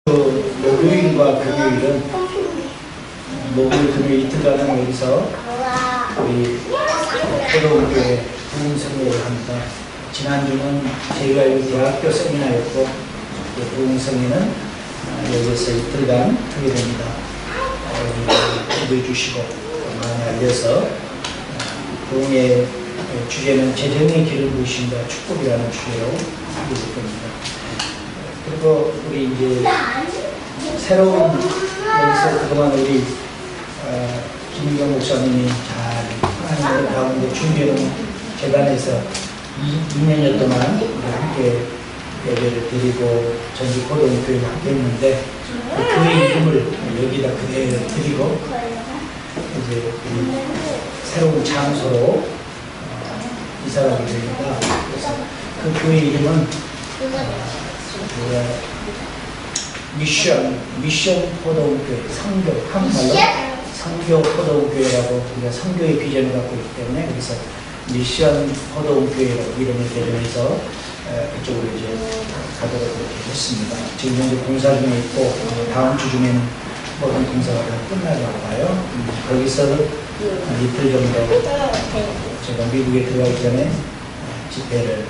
목요일과 금요일은 목요일, 금요일 이틀간은 여기서 우리 포도교회 부흥성회를 합니다. 지난주는 저희가 여기 대학교 세미나였고 부흥성회는 여기서 이틀간 하게 됩니다. 기도해 주시고 많이 알려서 부흥의 주제는 재정의 길을 보이신다 축복이라는 주제로 하게 될 겁니다. 그리고 우리 이제 새로운 여기서 그동안 우리 김인경 목사님이 잘 하나님의 가운데 준비해놓은 재단에서 2년여 동안 우리 함께 예배를 드리고 전주 고등교회를 함께 했는데 그 교회 이름을 여기다 그대로 드리고 이제 우리 새로운 장소로 이사가게 됩니다. 그래서 그 교회 이름은 미션 포도교회, 성교, 한국말로 성교 포도교회라고 우리가 성교의 비전을 갖고 있기 때문에 그래서 미션 포도교회라고 이름을 개정해서 그쪽으로 이제 가도록 그렇게 했습니다. 지금 현재 공사 중에 있고 다음 주 중에는 모든 공사가 다 끝나려고 봐요. 거기서 이틀 정도 제가 미국에 들어가기 전에 집회를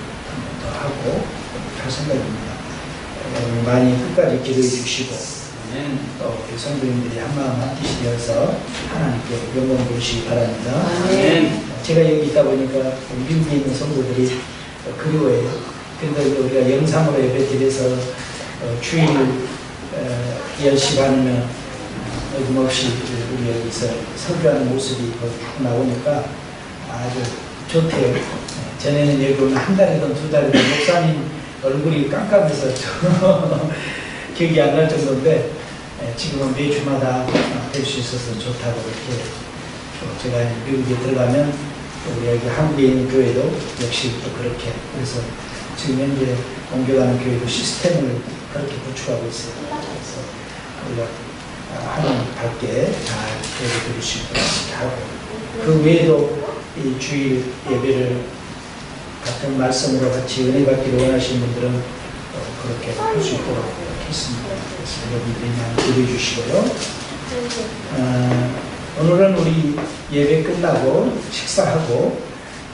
더 하고 할 생각입니다. 많이 끝까지 기도해 주시고 또 우리 성도님들이 한마음 한뜻이 되어서 하나님께 영광 보시기 바랍니다. 제가 여기 있다 보니까 미국에 있는 성도들이 그리워해요. 그런데 우리가 영상으로 예배드려서 주일 10시 반이면 어김없이 우리 여기서 설교하는 모습이 쭉 나오니까 아주 좋대요. 전에는 여기 오면 한 달이든 두 달이든 목사님 얼굴이 깜깜해서 기억이 안 날 정도인데 지금은 매주마다 뵐 수 있어서 좋다고 이렇게 제가 미국에 들어가면 우리 여기 한국에 있는 교회도 역시 또 그렇게 그래서 지금 현재 옮겨가는 교회도 시스템을 그렇게 구축하고 있어요. 그래서 우리가 하나님 밖에 잘 예배 드릴 수 있도록 하고 그 외에도 이 주일 예배를 같은 말씀으로 같이 은혜 받기를 원하시는 분들은 그렇게 할 수 있도록 했습니다. 그래서 여러분들이 많이 기도해 주시고요. 오늘은 우리 예배 끝나고 식사하고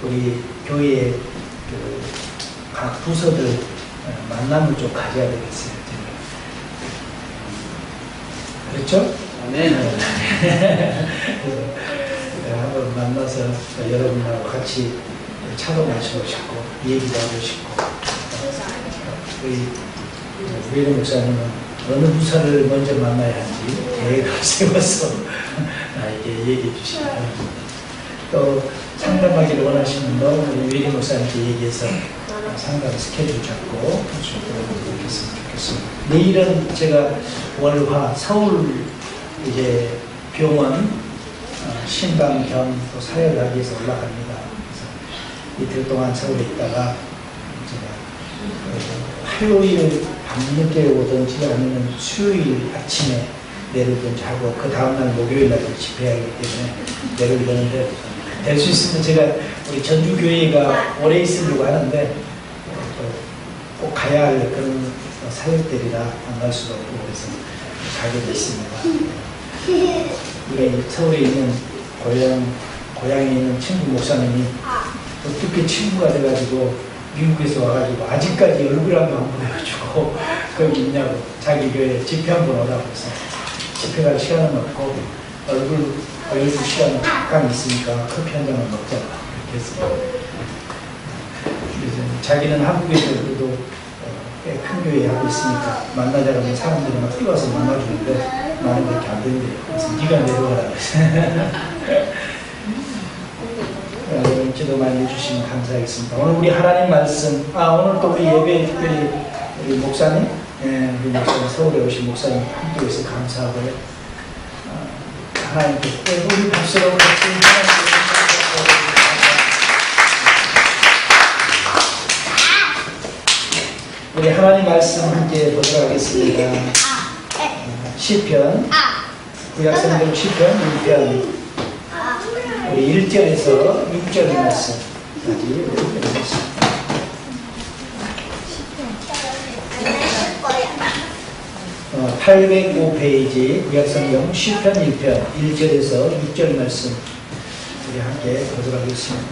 우리 교회의 각 부서들 만남을 좀 가져야 되겠어요. 그렇죠? 네. 한번 만나서 여러분하고 같이 차도 마시고 싶고 얘기도 하고 싶고 우리 외래 목사님은 어느 부서를 먼저 만나야 하는지 계획을 세워서 나에게 얘기해 주시기 바랍니다. 또 상담하기를 원하시는 분 우리 외래 목사님께 얘기해서 상담 스케줄 잡고 할 수 있도록 했으면 좋겠습니다. 내일은 제가 월화 서울 이제 병원 신방 겸 또 사역을 하기 위해서 올라갑니다. 이틀 동안 서울에 있다가 제가 화요일 밤늦게 오든지 아니면 수요일 아침에 내려오든지 하고 그 다음날 목요일 날 집회하기 때문에 내려오려는데 될 수 있으면 제가 우리 전주교회가 오래 있으려고 하는데 꼭 가야 할 그런 사역들이라 안 갈 수가 없고 그래서 가게 됐습니다. 우리 서울에 있는 고향에 있는 친구 목사님이 어떻게 친구가 돼가지고 미국에서 와가지고 아직까지 얼굴 한 번 안 보여주고 거기 있냐고 자기 교회 집회 한 번 오라고 해서 집회 갈 시간은 없고 얼굴 보여줄 시간은 잠깐 있으니까 커피 한 잔만 먹자고 이렇게 했어요. 그래서 자기는 한국에서 그래도 꽤 큰 교회 하고 있으니까 만나자고 하면 사람들이 막 뛰어와서 만나주는데 나는 그렇게 안 된대요. 그래서 네가 내려와라 그래서 기도 많이 해주시면 감사하겠습니다. 오늘 우리 하나님 말씀, 오늘 또 우리 예배 특별히 우리 목사님, 우리 목사님 서울에 오신 목사님 함께 해서 감사하고요. 하나님께 우리 박수로 같이 우리 하나님 말씀 함께 보도록 하겠습니다. 시편, 구약성경 시편 1편 우리 1절에서 6절 말씀까지 읽어보겠습니다. 805페이지 구약성경 시편 1편 1절에서 6절 말씀 우리 함께 보도록 하겠습니다.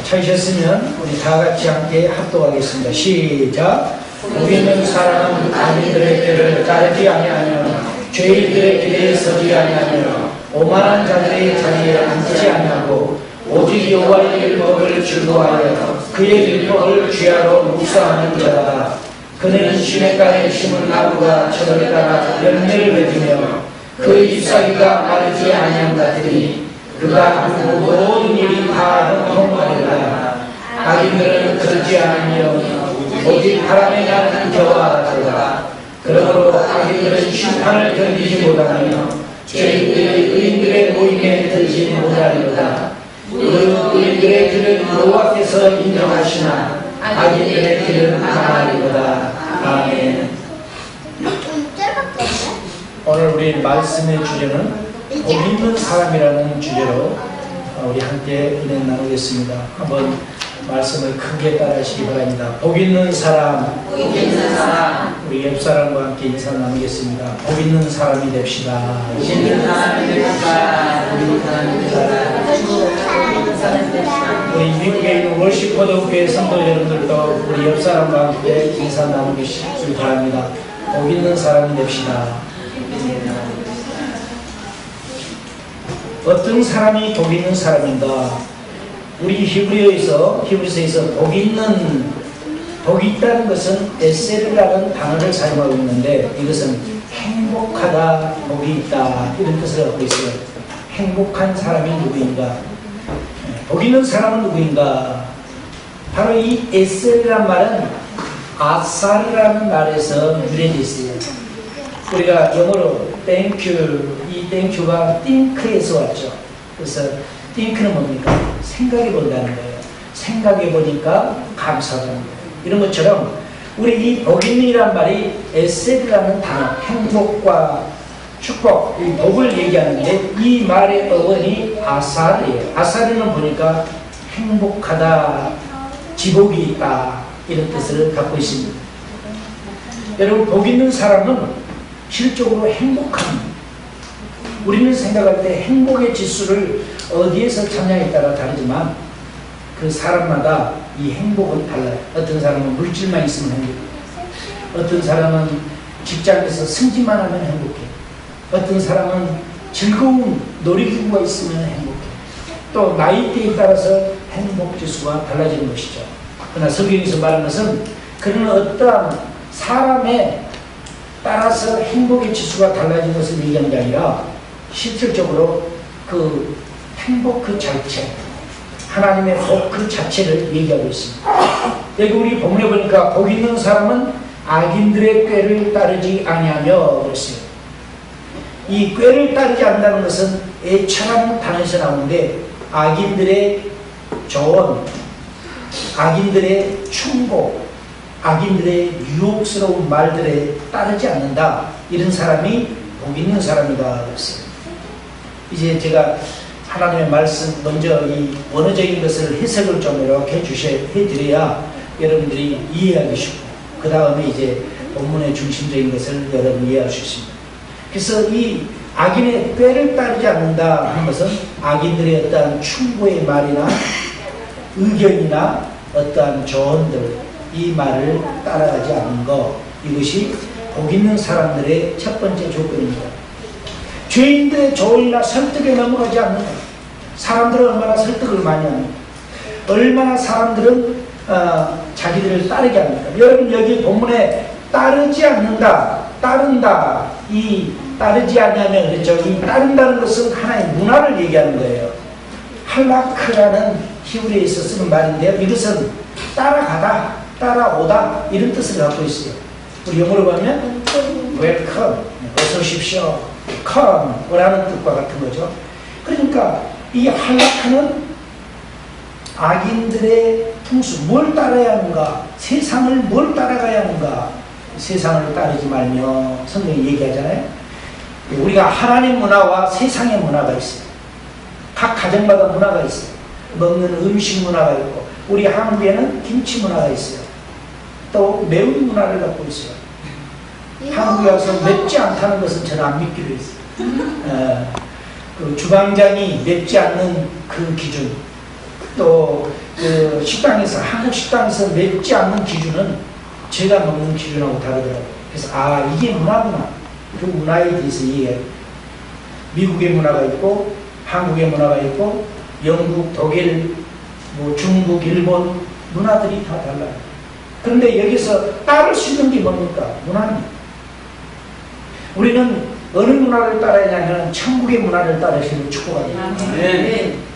찾으셨으면 우리 다 같이 함께 합독하겠습니다. 시작. 복 있는 사람은 악인들의 길을 따르지 아니하며 죄인들의 길에 서지 아니하며 오만한 자들의 자리에 앉지 아니하고 오직 여호와의 율법을 즐거워하여 그의 율법을 주야로 묵상하는 자다. 그는 시냇가에 심은 나무가 저를 따라 열매를 맺으며 그 잎사귀가 마르지 아니함 같으니 그가 하는 모든 일이 다 형통하리라. 악인들은 그러지 않으며 오직 바람에 나는 겨와 같으라. 그러므로 악인들은 심판을 견디지 못하며 죄인들의 의인들의 모임에 들지 못하리로다. 그 의인들의 길은 여호와께서 인정하시나 악인들의 길은 망하리로다. 아멘. 오늘 우리 말씀의 주제는 복 있는 사람이라는 주제로 우리 함께 은혜 나누겠습니다. 한번 말씀을 크게 따라하시기 바랍니다. 복 있는 사람, 복 있는 사람, 우리 옆 사람과 함께 인사 나누겠습니다. 복 있는 사람이 됩시다. 복 있는 사람이 됩시다. 복 있는 사람이 됩시다. 복 있는 사람이 됩시다. 우리 미국에 있는 월십 포도교회 성도 여러분들도 우리 옆 사람과 함께 인사 나누시기 바랍니다. 복 있는 사람이 됩시다. 어떤 사람이 복 있는 사람인가? 우리 히브리서에서 복이 있다는 것은 에세르라는 단어를 사용하고 있는데 이것은 행복하다, 복이 있다 이런 뜻을 갖고 있어요. 행복한 사람이 누구인가? 복 있는 사람은 누구인가? 바로 이 에세르란 말은 아사르라는 말에서 유래되어 있어요. 우리가 영어로 땡큐, 이 땡큐가 think에서 왔죠. 그래서 think는 뭡니까? 생각해 본다는 거예요. 생각해 보니까 감사하다는 거예요. 이런 것처럼 우리 이 복임이란 말이 에세드라는 단어, 행복과 축복, 이 복을 얘기하는데 이 말의 어원이 아사르예요. 아사르는 보니까 행복하다, 지복이 있다 이런 뜻을 갖고 있습니다. 여러분 복 있는 사람은 실적으로 행복합니다. 우리는 생각할 때 행복의 지수를 어디에서 찾냐에 따라 다르지만 그 사람마다 이 행복은 달라요. 어떤 사람은 물질만 있으면 행복해요. 어떤 사람은 직장에서 승진만 하면 행복해요. 어떤 사람은 즐거운 놀이기구가 있으면 행복해요. 또 나이대에 따라서 행복 지수가 달라지는 것이죠. 그러나 성경에서 말하는 것은 그런 어떠한 사람의 따라서 행복의 지수가 달라진 것을 얘기하는 게 아니라 실질적으로 그 행복 그 자체, 하나님의 복 그 자체를 얘기하고 있습니다. 여기 우리 본문에 보니까 복 있는 사람은 악인들의 꾀를 따르지 아니하며 그랬어요. 이 꾀를 따르지 않는다는 것은 애처라는 단어에서 나오는데 악인들의 조언, 악인들의 충고, 악인들의 유혹스러운 말들에 따르지 않는다. 이런 사람이 복 있는 사람이다 그랬어요. 이제 제가 하나님의 말씀 먼저 이 원어적인 것을 해석을 좀 이렇게 해드려야 여러분들이 이해하기 쉽고 그 다음에 이제 본문의 중심적인 것을 여러분이 이해할 수 있습니다. 그래서 이 악인의 꾀를 따르지 않는다 하는 것은 악인들의 어떠한 충고의 말이나 의견이나 어떠한 조언들 이 말을 따라가지 않는 것, 이것이 복 있는 사람들의 첫 번째 조건입니다. 죄인들의 조언이나 설득에 넘어가지 않는 것. 사람들은 얼마나 설득을 많이 합니까? 얼마나 사람들은 자기들을 따르게 합니까? 여러분 여기 본문에 따르지 않는다, 따른다, 이 따르지 않냐면 그렇죠. 이 따른다는 것은 하나의 문화를 얘기하는 거예요. 할라크라는 히브리어에서 쓰는 말인데요. 이것은 따라가다, 따라오다 이런 뜻을 갖고 있어요. 우리 영어로 보면 welcome, 어서 오십시오, come 라는 뜻과 같은 거죠. 그러니까 이 할라카는 악인들의 풍수, 뭘 따라야 하는가, 세상을 뭘 따라가야 하는가, 세상을 따르지 말며 성경이 얘기하잖아요. 우리가 하나님 문화와 세상의 문화가 있어요. 각 가정마다 문화가 있어요. 먹는 음식 문화가 있고 우리 한국에는 김치 문화가 있어요. 또 매운 문화를 갖고 있어요. 한국에 와서 맵지 않다는 것은 저는 안 믿기로 했어요. 그 주방장이 맵지 않는 그 기준, 또 그 식당에서, 한국 식당에서 맵지 않는 기준은 제가 먹는 기준하고 다르더라고요. 그래서 이게 문화구나. 그 문화에 대해서 이해해요. 미국의 문화가 있고 한국의 문화가 있고 영국, 독일, 뭐 중국, 일본 문화들이 다 달라요. 그런데 여기서 따를 수 있는 게 뭡니까? 문화입니다. 우리는 어느 문화를 따라야 하냐면 천국의 문화를 따르시는 축복합니다. 아멘.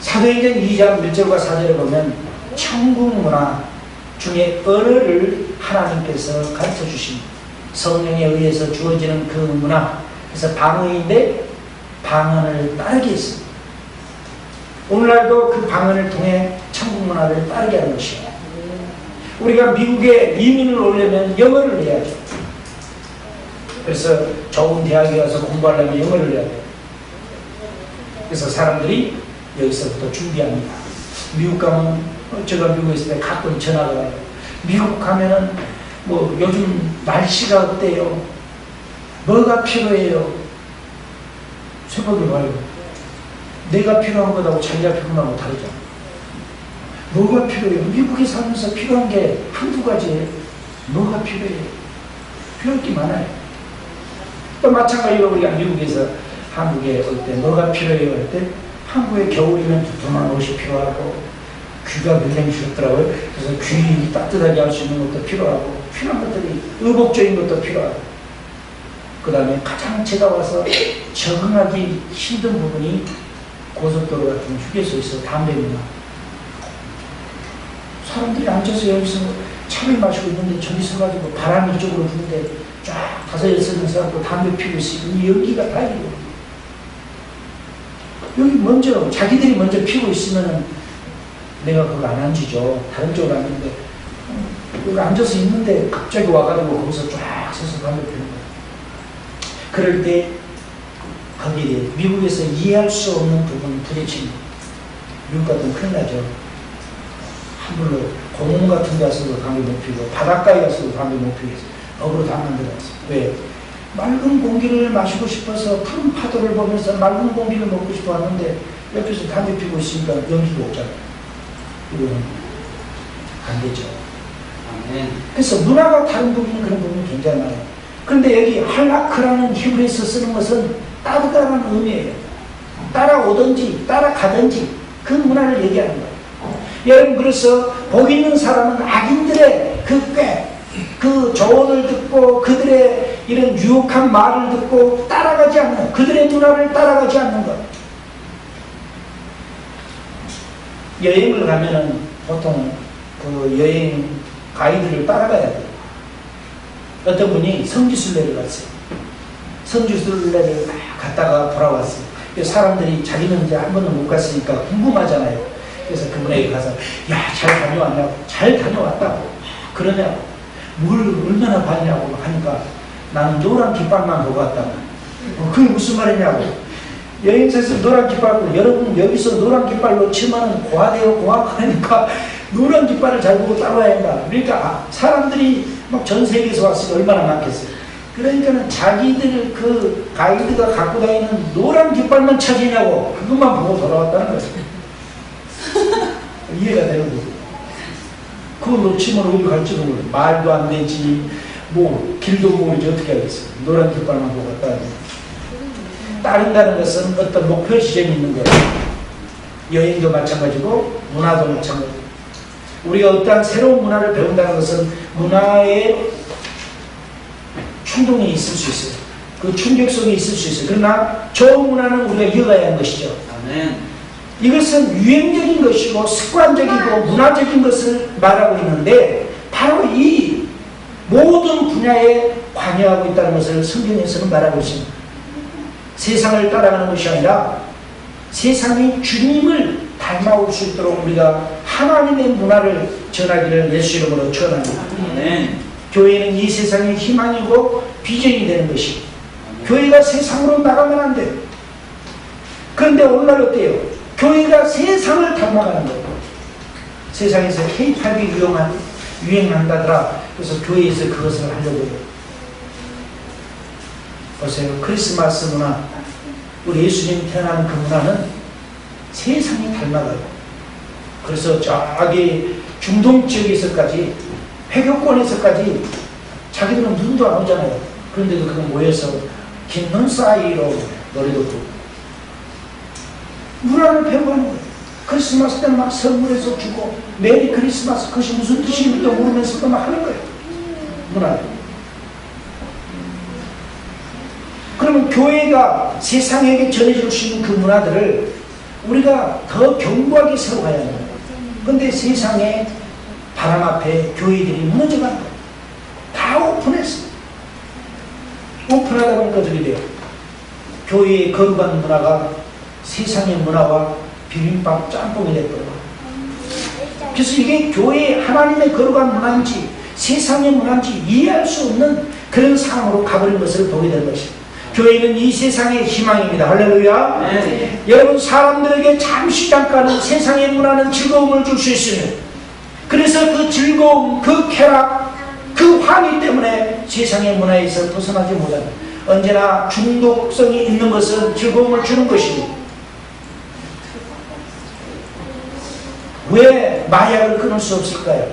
사도행전 2장 1절과 4절을 보면 천국 문화 중에 언어를 하나님께서 가르쳐 주십니다. 성령에 의해서 주어지는 그 문화, 그래서 방언인데 방언을 따르게 했습니다. 오늘날도 그 방언을 통해 천국 문화를 따르게 하는 것이에요. 우리가 미국에 이민을 오려면 영어를 해야죠. 그래서 좋은 대학에 가서 공부하려면 영어를 해야 돼요. 그래서 사람들이 여기서부터 준비합니다. 미국 가면, 제가 미국에 있을 때 가끔 전화가 와요. 미국 가면은 뭐 요즘 날씨가 어때요? 뭐가 필요해요? 생각해 봐요. 내가 필요한 것하고 자기가 필요한 거하고 다르잖아. 뭐가 필요해요? 미국에 살면서 필요한 게 한두 가지예요. 뭐가 필요해요? 필요할 게 많아요. 또 마찬가지로 우리가 미국에서 한국에 올 때 뭐가 필요해요? 할 때 한국에 겨울이면 두툼한 옷이 필요하고 귀가 굉장히 싫더라고요. 그래서 귀 따뜻하게 할 수 있는 것도 필요하고 필요한 것들이 의복적인 것도 필요하고 그 다음에 가장 제가 와서 적응하기 힘든 부분이 고속도로 같은 휴게소에서 담배입니다. 사람들이 앉아서 여기서 차를 마시고 있는데 저기 서가지고 바람이 이쪽으로 부는데 쫙 5-6명 서갖고 담배 피우고 있으니 여기가 다이고 여기 먼저 자기들이 먼저 피우고 있으면은 내가 그거 안 앉으죠. 다른 쪽으로 앉는데 여기 앉아서 있는데 갑자기 와가지고 거기서 쫙 서서 담배 피우는 거예요. 그럴 때 거기에 미국에서 이해할 수 없는 부분 부딪힙니다. 미국 같은 큰일 나죠. 함부로 공원 같은 데 가서도 담배 못 피우고 바닷가에 가서도 담배 못 피우고 억으로 다 만들어놨어요. 왜? 맑은 공기를 마시고 싶어서 푸른 파도를 보면서 맑은 공기를 먹고 싶어 하는데 옆에서 담배 피우고 있으니까 연기가 없잖아요. 이거는 안 되죠. 아멘. 그래서 문화가 다른 부분은 그런 부분이 굉장히 많아요. 그런데 여기 할라크라는 히브리에서 쓰는 것은 따르다라는 의미예요. 따라오든지 따라가든지 그 문화를 얘기하는 거예요. 여러분, 그래서 복 있는 사람은 악인들의 그 조언을 듣고 그들의 이런 유혹한 말을 듣고 따라가지 않는, 그들의 문화를 따라가지 않는 것. 여행을 가면은 보통 그 여행 가이드를 따라가야 돼요. 어떤 분이 성지순례를 갔어요. 성지순례를 갔다가 돌아왔어요. 사람들이 자기는 이제 한 번은 못 갔으니까 궁금하잖아요. 그래서 그분에게 가서, 야, 잘 다녀왔냐고, 잘 다녀왔다고, 그러냐고, 뭘 얼마나 봤냐고 하니까 나는 노란 깃발만 보고 왔다고. 그게 무슨 말이냐고. 여행사에서 노란 깃발 보고, 여러분 여기서 노란 깃발 놓치면 고하대요, 고하니까 노란 깃발을 잘 보고 따라와야 한다. 그러니까 사람들이 막 전 세계에서 왔으니 얼마나 많겠어요. 그러니까는 자기들 그 가이드가 갖고 다니는 노란 깃발만 찾으냐고 그것만 보고 돌아왔다는 거죠. 이해가 되는 거죠. 그거 놓치면 어디 갈지도 몰라. 말도 안 되지, 뭐 길도 모르지 어떻게 하겠어요. 노란 깃발만 보고 갔다 와야 돼. 따른다는 것은 어떤 목표 지점이 있는 거예요. 여행도 마찬가지고 문화도 마찬가지고. 우리가 어떠한 새로운 문화를 배운다는 것은 문화의 충동이 있을 수 있어요. 그 충격성이 있을 수 있어요. 그러나 좋은 문화는 우리가 이어가야 하는 것이죠. 아멘. 이것은 유행적인 것이고 습관적이고 문화적인 것을 말하고 있는데 바로 이 모든 분야에 관여하고 있다는 것을 성경에서는 말하고 있습니다. 세상을 따라가는 것이 아니라 세상이 주님을 닮아올 수 있도록 우리가 하나님의 문화를 전하기를 예수 이름으로 축원합니다. 아멘. 교회는 이 세상의 희망이고 비전이 되는 것이, 교회가 세상으로 나가면 안 돼요. 그런데 오늘날 어때요? 교회가 세상을 닮아가는 거예요. 세상에서 K-팝이 유행한다더라. 그래서 교회에서 그것을 하려고 해요. 보세요. 크리스마스 문화, 우리 예수님 태어난 그 문화는 세상이 닮아가요. 그래서 저기 중동 지역에서까지, 회교권에서까지 자기들은 눈도 안 오잖아요. 그런데도 그거 모여서 긴눈 사이로 노래도 부르고 문화를 배워가는 거예요. 크리스마스 때 막 선물해서 주고 메리 크리스마스, 그것이 무슨 뜻인지도 모르면서도 막 하는 거예요. 문화를. 그러면 교회가 세상에게 전해줄 수 있는 그 문화들을 우리가 더 견고하게 세워가야 합니다. 그런데 세상에 바람 앞에 교회들이 무너져가는 거예요. 다 오픈했어. 오픈하다 보니까 어떻게 돼요? 교회의 거룩한 문화가 세상의 문화와 비빔밥 짬뽕이 됐거든요. 그래서 이게 교회의 하나님의 거룩한 문화인지 세상의 문화인지 이해할 수 없는 그런 상황으로 가버린 것을 보게 된 것입니다. 교회는 이 세상의 희망입니다. 할렐루야. 네. 여러분, 사람들에게 잠깐은 세상의 문화는 즐거움을 줄 수 있습니다. 그래서 그 즐거움, 그 쾌락, 그 환희 때문에 세상의 문화에서 벗어나지 못합니다. 언제나 중독성이 있는 것은 즐거움을 주는 것입니다. 왜 마약을 끊을 수 없을까요?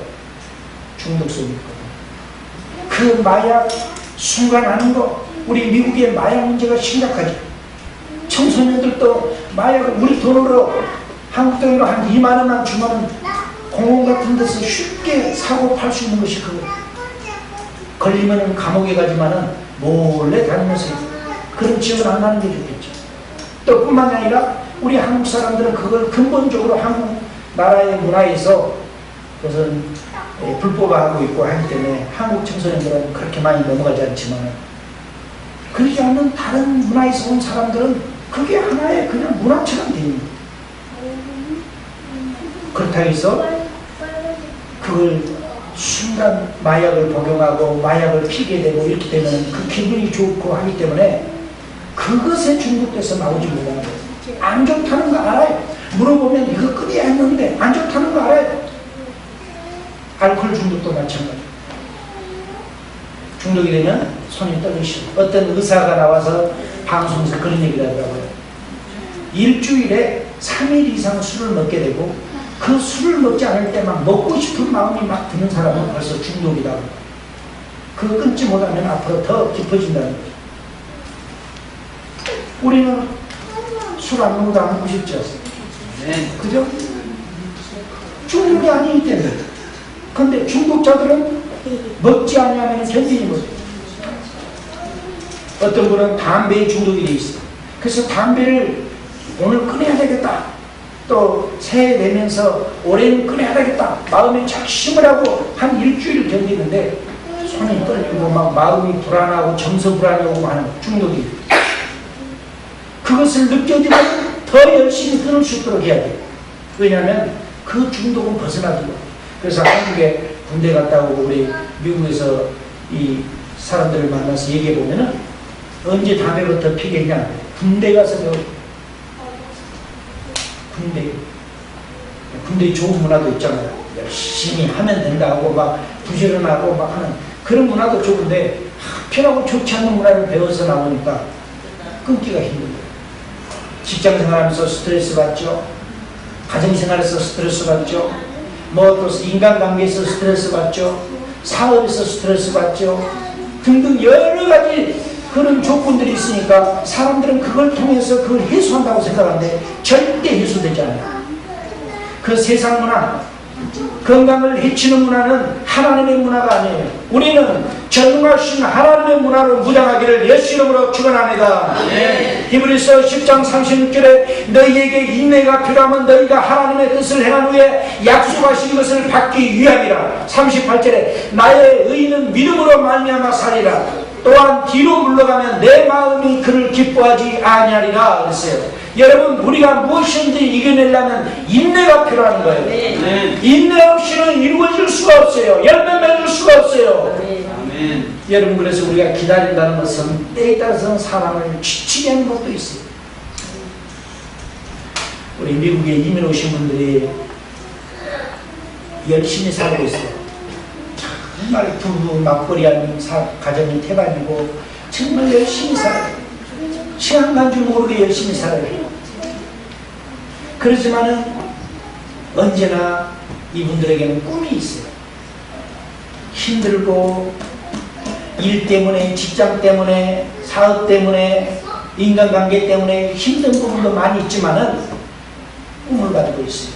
중독성이 있거든요. 그 마약 순간 하는 거, 우리 미국의 마약 문제가 심각하죠. 청소년들도 마약을 우리 돈으로, 한국 돈으로 한 2만 원만 주면 공원 같은 데서 쉽게 사고 팔 수 있는 것이 그거예요. 걸리면 감옥에 가지만은 몰래 다니면서 그런 지역은 안 가는 게 좋겠죠. 또 뿐만 아니라 우리 한국 사람들은 그걸 근본적으로 한국 나라의 문화에서 그것은 불법화하고 있고 하기 때문에 한국 청소년들은 그렇게 많이 넘어가지 않지만, 그러지 않는 다른 문화에서 온 사람들은 그게 하나의 그냥 문화처럼 됩니다. 그렇다고 해서 그걸 순간 마약을 복용하고 마약을 피게 되고 이렇게 되면 그 기분이 좋고 하기 때문에 그것에 중독돼서 나오지 못하는 거예요. 안 좋다는 거 알아요. 물어보면 이거 끊어야 했는데 안 좋다는 거 알아요. 알코올 중독도 마찬가지. 중독이 되면 손이 떨리시고, 어떤 의사가 나와서 방송에서 그런 얘기를 하더라고요. 일주일에 3일 이상 술을 먹게 되고 그 술을 먹지 않을 때만 먹고 싶은 마음이 막 드는 사람은 벌써 중독이다. 그거 끊지 못하면 앞으로 더 깊어진다는 거죠. 우리는 술 안 먹어도 안 먹고 싶지 않습니까? 네. 그죠? 중독이 아니기 때문에. 그런데 중독자들은 먹지 않으면 견디는 거죠. 어떤 분은 담배에 중독이 돼 있어요. 그래서 담배를 오늘 끊어야 되겠다. 또 새해 내면서 올해는 끊어야 되겠다. 마음에 작심을 하고 한 일주일 견디는데 손이 떨리고 막 마음이 불안하고 정서 불안하고 하는 중독이. 그것을 느껴지면 더 열심히 끊을 수 있도록 해야 돼요. 왜냐하면 그 중독은 벗어나지 못해요. 그래서 한국에 군대 갔다 오고 우리 미국에서 이 사람들을 만나서 얘기해 보면은 언제 담배부터 피겠냐? 군대 가서 배워. 군대에 좋은 문화도 있잖아요. 열심히 하면 된다고 막 부지런하고 막 하는 그런 문화도 좋은데 편하고 좋지 않은 문화를 배워서 나오니까 끊기가 힘들어요. 직장 생활하면서 스트레스 받죠. 가정 생활에서 스트레스 받죠. 뭐 또 인간관계에서 스트레스 받죠. 사업에서 스트레스 받죠. 등등 여러 가지 그런 조건들이 있으니까 사람들은 그걸 통해서 그걸 해소한다고 생각하는데 절대 해소되지 않아요. 그 세상 문화, 건강을 해치는 문화는 하나님의 문화가 아니에요. 우리는 전능하신 하나님의 문화로 무장하기를 예수 이름으로 축원합니다. 네. 히브리서 10장 36절에 너희에게 인내가 필요하면 너희가 하나님의 뜻을 행한 후에 약속하신 것을 받기 위함이라. 38절에 나의 의는 믿음으로 말미암아 살리라. 또한 뒤로 물러가면 내 마음이 그를 기뻐하지 아니하리라 그랬어요. 여러분, 우리가 무엇이든지 이겨내려면 인내가 필요한 거예요. 네. 인내 없이는 이루어질 수가 없어요. 열매 맺을 수가 없어요. 네. 여러분, 그래서 우리가 기다린다는 것은 때에 따라서는 사람을 지치게 하는 것도 있어요. 우리 미국에 이민 오신 분들이 열심히 살고 있어요. 정말 부부 맞벌이하는 가정이 태반이고 정말 열심히 살아요. 시간 간 줄 모르게 열심히 살아요. 그렇지만은 언제나 이분들에게는 꿈이 있어요. 힘들고 일 때문에, 직장 때문에, 사업 때문에, 인간관계 때문에 힘든 부분도 많이 있지만은 꿈을 가지고 있어요.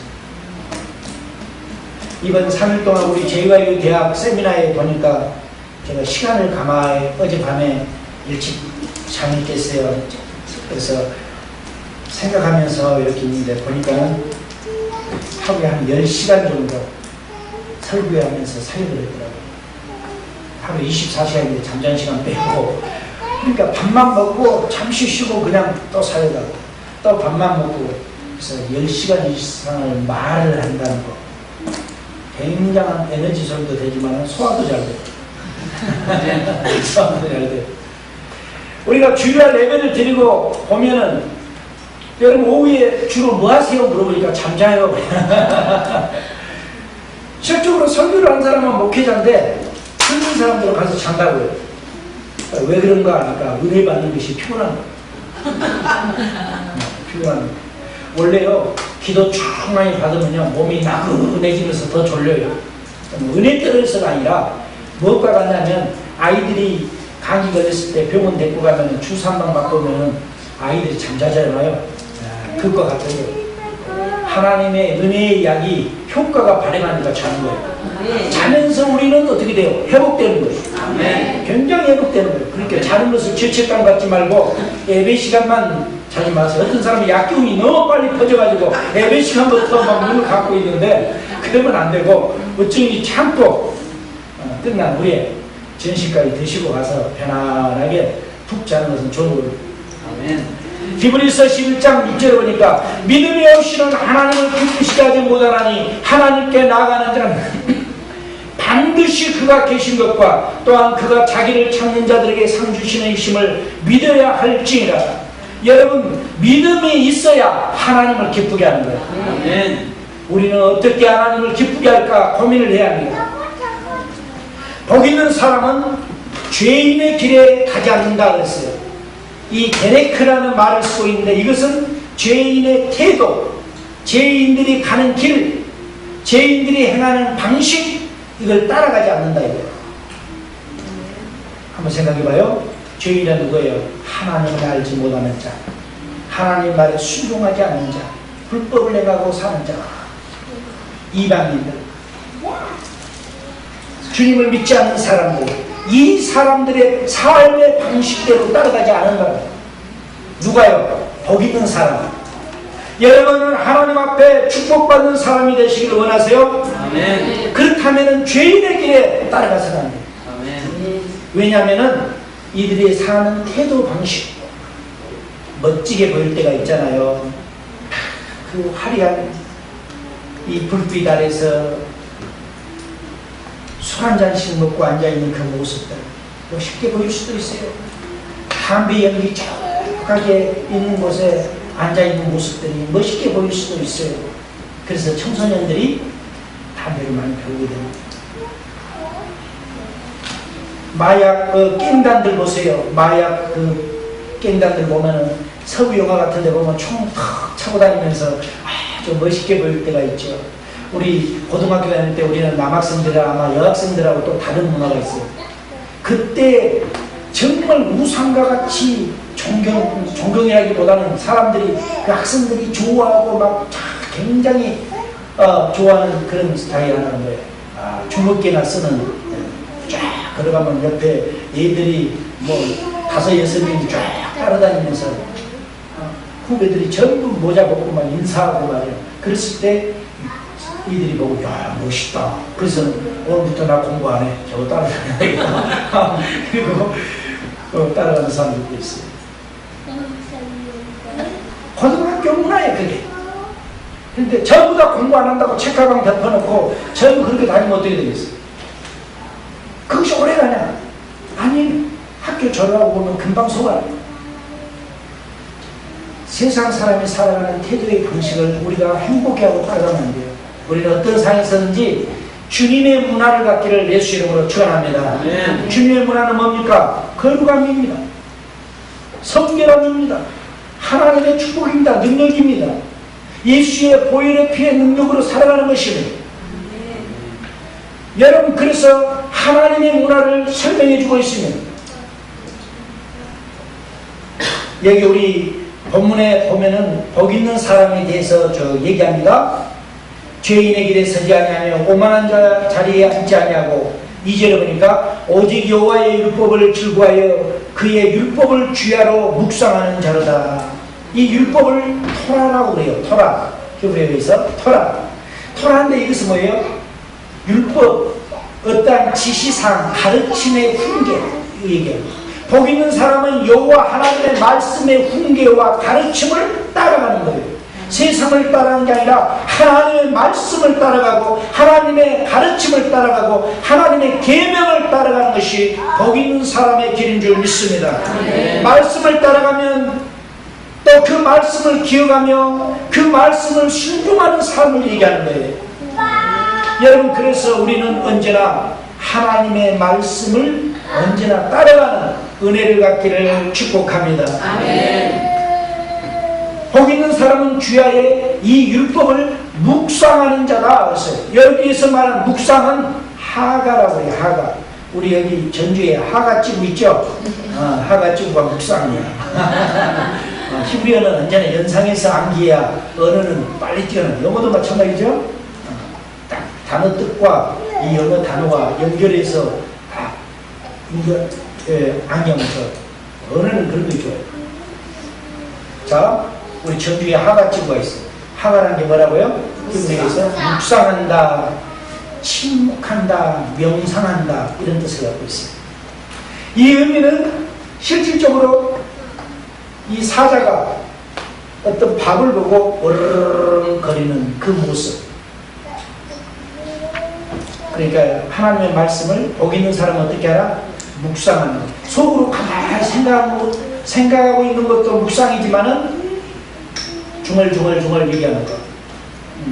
이번 3일 동안 우리 JYU 대학 세미나에 보니까 제가 시간을 가마에 어젯밤에 일찍 잠이 깼어요. 그래서 생각하면서 이렇게 있는데 보니까는 하루에 한 10시간 정도 설교회 하면서 사역을 했더라고요. 하루 24시간인데 잠자는 시간 빼고, 그러니까 밥만 먹고 잠시 쉬고 그냥 또 사역하고 또 밥만 먹고, 그래서 10시간 이상을 말을 한다는 거 굉장한 에너지 소비도 되지만 소화도 잘 돼요. 소화도 잘 돼요. 우리가 주일날 예배를 드리고 보면은 여러분 오후에 주로 뭐 하세요? 물어보니까 잠자요. 실적으로 설교를 한 사람은 목회자인데 힘든 사람들은 가서 잔다고 해요. 왜 그런가 하니까 은혜 받는 것이 피곤한 거예요. 피곤한 거예요. 원래요 기도 쭉 많이 받으면요 몸이 나긋해지면서 더 졸려요. 은혜 떨어져서가 아니라 무엇과 같냐면 아이들이 감기 걸렸을 때 병원 데리고 가면 주사 한 방 맞고 오면 아이들이 잠자잖아요. 그것과 같아요. 하나님의 은혜의 약이 효과가 발행하니까 자는 거예요. 자면서 우리는 어떻게 돼요? 회복되는 거예요. 굉장히 회복되는 거예요. 그러니까 자는 것을 죄책감 갖지 말고 예배 시간만 자지 마세요. 어떤 사람이 약기운이 너무 빨리 퍼져가지고 예배 시간부터 막 눈을 감고 있는데 그러면 안 되고 어쩌니 참고 끝난 후에 전시까지 드시고 가서 편안하게 푹 자는 것은 좋은 거예요. 아멘. 히브리서 11장 6절에 보니까 믿음이 없이는 하나님을 기쁘시게 하지 못하나니 하나님께 나아가는 자는 반드시 그가 계신 것과 또한 그가 자기를 찾는 자들에게 상 주시는 이심을 믿어야 할지니라. 여러분 믿음이 있어야 하나님을 기쁘게 하는 거예요. 아멘. 우리는 어떻게 하나님을 기쁘게 할까 고민을 해야 합니다. 복 있는 사람은 죄인의 길에 가지 않는다 그랬어요. 이 데레크라는 말을 쓰고 있는데 이것은 죄인의 태도, 죄인들이 가는 길, 죄인들이 행하는 방식, 이걸 따라가지 않는다 이거예요. 한번 생각해봐요. 죄인은 누구예요? 하나님을 알지 못하는 자, 하나님 말에 순종하지 않는 자, 불법을 행하고 사는 자, 이방인들, 주님을 믿지 않는 사람들, 이 사람들의 삶의 방식대로 따라가지 않은 거예요. 누가요? 복 있는 사람. 여러분은 하나님 앞에 축복받는 사람이 되시길 원하세요? 아멘. 그렇다면 죄인의 길에 따라가서는 안 돼요. 아멘. 왜냐하면 이들이 사는 태도 방식 멋지게 보일 때가 있잖아요. 그 화려한 이 불빛 아래서 술 한 잔씩 먹고 앉아있는 그 모습들 멋있게 보일 수도 있어요. 담배 연기 촉촉하게 있는 곳에 앉아있는 모습들이 멋있게 보일 수도 있어요. 그래서 청소년들이 담배를 많이 피우게 됩니다. 마약 깽단들 보세요. 마약 깽단들 보면은 서부 영화 같은 데 보면 총 탁 차고 다니면서 아주 멋있게 보일 때가 있죠. 우리 고등학교 다닐 때 우리는 남학생들이나 아마 여학생들하고 또 다른 문화가 있어요. 그때 정말 우상과 같이 존경이라기보다는 사람들이 그 학생들이 좋아하고 막 굉장히 좋아하는 그런 스타일이라는 거예요. 주먹개나 쓰는 쫙 걸어가면 옆에 애들이 뭐 5-6명이 쫙 따라다니면서 후배들이 전부 모자 벗고 막 인사하고 말이에요. 그랬을 때 이들이 보고 야 멋있다. 그래서 오늘부터 나 공부 안 해. 저거 따라다녀야겠다. 그리고 따라가는 사람들도 있어요. 고등학교 문화에 그게. 근데 전부 다 공부 안 한다고 책가방 덮어놓고 전부 그렇게 다니면 어떻게 되겠어요? 그것이 오래 가냐? 아니, 학교 졸업하고 보면 금방 속아요. 세상 사람이 살아가는 태도의 방식을 우리가 행복해하고 따라가면 안 돼요. 우리는 어떤 상황에서든지 주님의 문화를 갖기를 예수 이름으로 축원합니다. 주님의 문화는 뭡니까? 거룩함입니다. 성결함입니다. 하나님의 축복입니다. 능력입니다. 예수의 보혈의 피의 능력으로 살아가는 것입니다. 여러분, 그래서 하나님의 문화를 설명해 주고 있습니다. 여기 우리 본문에 보면은 복 있는 사람에 대해서 얘기합니다. 죄인의 길에 서지 아니하며 오만한 자 자리에 앉지 아니하고, 2절에 보니까 오직 여호와의 율법을 즐거워하여 그의 율법을 주야로 묵상하는 자로다. 이 율법을 토라라고 그래요. 토라. 히브리어에서 토라. 토라인데 이것은 뭐예요? 율법, 어떠한 지시상, 가르침의 훈계, 이 얘기예요. 복 있는 사람은 여호와 하나님의 말씀의 훈계와 가르침을 따라가는 거예요. 세상을 따라가는 게 아니라 하나님의 말씀을 따라가고 하나님의 가르침을 따라가고 하나님의 계명을 따라가는 것이 복 있는 사람의 길인 줄 믿습니다. 말씀을 따라가면 또 그 말씀을 기억하며 그 말씀을 순종하는 삶을 얘기하는 거예요. 여러분, 그래서 우리는 언제나 하나님의 말씀을 언제나 따라가는 은혜를 갖기를 축복합니다. 아멘. 복 있는 사람은 주야의 이 율법을 묵상하는 자다 그랬어요. 여기에서 말하는 묵상은 하가라고 해요. 하가. 우리 여기 전주에 하가찌구 있죠? 하가찌구가 묵상이야. 히브리어는 언제나 연상해서 암기해야 언어는 빨리 뛰어나. 영어도 마찬가지죠? 딱 단어 뜻과 이 영어 단어와 연결해서 다 악영서. 언어는 그런 거 좋아요. 자, 우리 전주에 하가찌구가 있어요. 하가라는 게 뭐라고요? 히브리어에서 묵상한다, 침묵한다, 명상한다, 이런 뜻을 갖고 있어요. 이 의미는 실질적으로 이 사자가 어떤 밥을 보고 어르르거리는 그 모습. 그러니까 하나님의 말씀을 복 있는 사람은 어떻게 하라? 묵상하는 것. 속으로 가만히 생각하고 있는 것도 묵상이지만은 중얼중얼 얘기하는 것.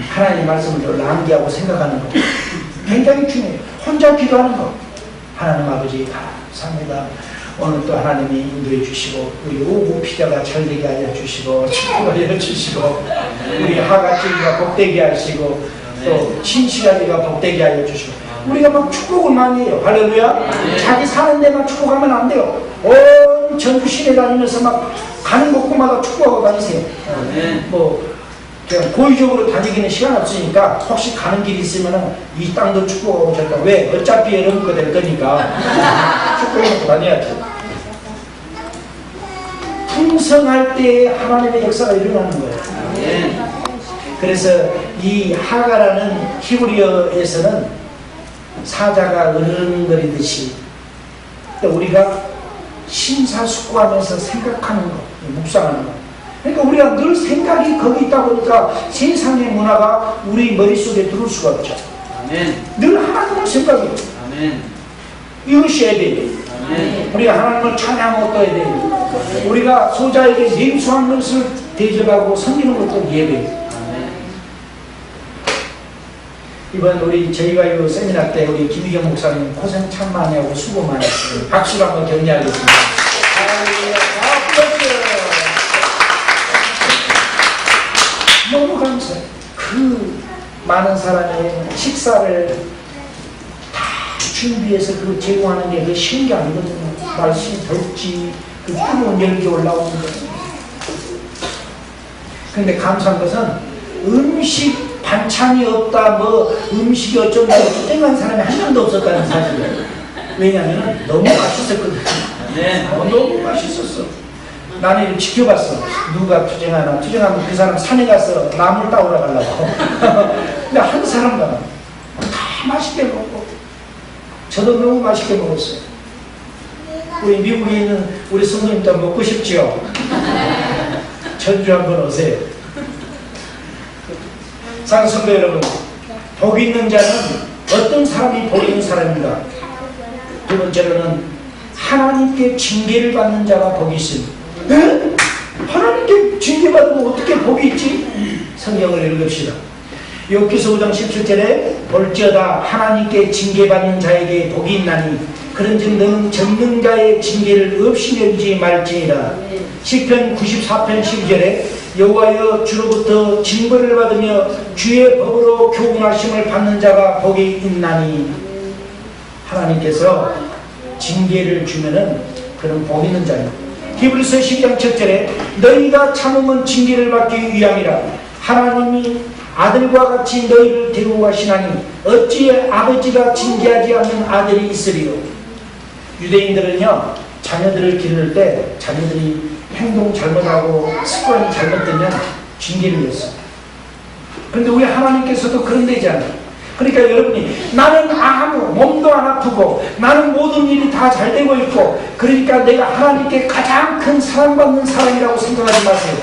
하나님의 말씀을 암기하고 생각하는 것. 굉장히 중요해요. 혼자 기도하는 것. 하나님 아버지 감사합니다. 오늘 또 하나님이 인도해 주시고 우리 오구 피자가 잘 되게 알려주시고 축복을 알려주시고 우리 하가찌가 복되게 하시고 또 친시가지가 복되게 알려주시고 우리가 막 축복을 많이 해요. 할렐루야. 자기 사는 데만 축복하면 안 돼요. 온 전주 시내 다니면서 막 가는 곳마다 축복하고 다니세요. 뭐 그냥 고의적으로 다니기는 시간 없으니까 혹시 가는 길이 있으면 이 땅도 축복하고 저까 왜? 어차피 여러분 거 될 거니까 축복하고 다녀야죠. 풍성할 때 하나님의 역사가 일어나는 거예요. 그래서 이 하가라는 히브리어에서는 사자가 으르렁거리듯이 우리가 심사숙고하면서 생각하는 것, 묵상하는 것. 그러니까 우리가 늘 생각이 거기 있다 보니까 세상의 문화가 우리 머릿속에 들어올 수가 없죠. 아멘. 늘 하나님을 생각해요. 아멘. 이것이 예배예요. 우리가 하나님을 찬양하고 떠야 돼요. 우리가 소자에게 냉수한 것을 대접하고 섬기는 것도 예배예요. 이번 저희가 이 세미나 때 우리 김희경 목사님 고생 참 많이 하고 수고 많이 했어요. 박수로 한번 격려하겠습니다. 너무 감사해요. 그 많은 사람의 식사를 다 준비해서 그 제공하는 게 그 쉬운 게 아니거든요. 날씨 덥지, 그 뜨거운 열기 올라오는 거. 근데 감사한 것은 음식 반찬이 없다, 뭐 음식이 어쩐다, 투쟁한 사람이 한 명도 없었다는 사실이에요. 왜냐하면 너무 맛있었거든요. 너무 맛있었어. 나는 이걸 지켜봤어. 누가 투쟁하나. 투쟁하면 그 사람 산에 가서 나물 따오러 가려고. 근데 한 사람도 다 맛있게 먹고 저도 너무 맛있게 먹었어요. 우리 미국에 있는 우리 성도님도 먹고 싶지요? 전주 한번 오세요. 사랑성도 여러분, 복 있는 자는 어떤 사람이 복 있는 사람인가? 두 번째로는 하나님께 징계를 받는 자가 복이 있습니다. 에? 하나님께 징계받으면 어떻게 복이 있지? 성경을 읽읍시다. 욥기서 5장 17절에 볼지어다 하나님께 징계받는 자에게 복이 있나니 그런즉 너는 전능자의 징계를 없이 여기지 말지니라. 시편 94편 12절에 여호와여 주로부터 징벌을 받으며 주의 법으로 교훈하심을 받는 자가 복이 있나니 하나님께서 징계를 주면은 그런 복 있는 자입니다. 히브리서 12장 7절에 너희가 참으면 징계를 받기 위함이라. 하나님이 아들과 같이 너희를 데리고 가시나니 어찌 아버지가 징계하지 않는 아들이 있으리요. 유대인들은요 자녀들을 기를 때 자녀들이 행동 잘못하고 습관이 잘못되면 징계를 했어요. 그런데 우리 하나님께서도 그런 데지 않아요. 그러니까 여러분이 나는 아무 몸도 안 아프고 나는 모든 일이 다 잘 되고 있고 그러니까 내가 하나님께 가장 큰 사랑받는 사람이라고 생각하지 마세요.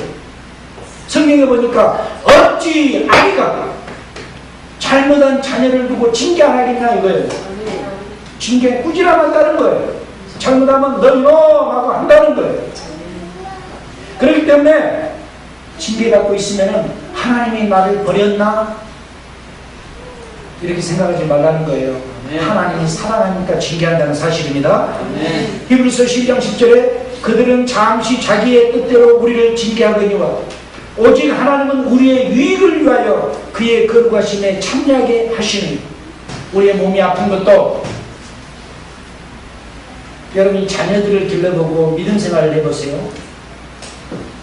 성경에 보니까 어찌 아이가 잘못한 자녀를 두고 징계 안 하겠냐 이거예요. 징계 꾸지람 한다는 거예요. 잘못하면 너 이놈 하고 한다는 거예요. 그렇기 때문에 징계받고 있으면 하나님이 나를 버렸나? 이렇게 생각하지 말라는 거예요. 하나님이 사랑하니까 징계한다는 사실입니다. 히브리서 12장 10절에 그들은 잠시 자기의 뜻대로 우리를 징계하거니와 오직 하나님은 우리의 유익을 위하여 그의 거룩하심에 참여하게 하시니. 우리의 몸이 아픈 것도 여러분이 자녀들을 길러보고 믿음 생활을 해보세요.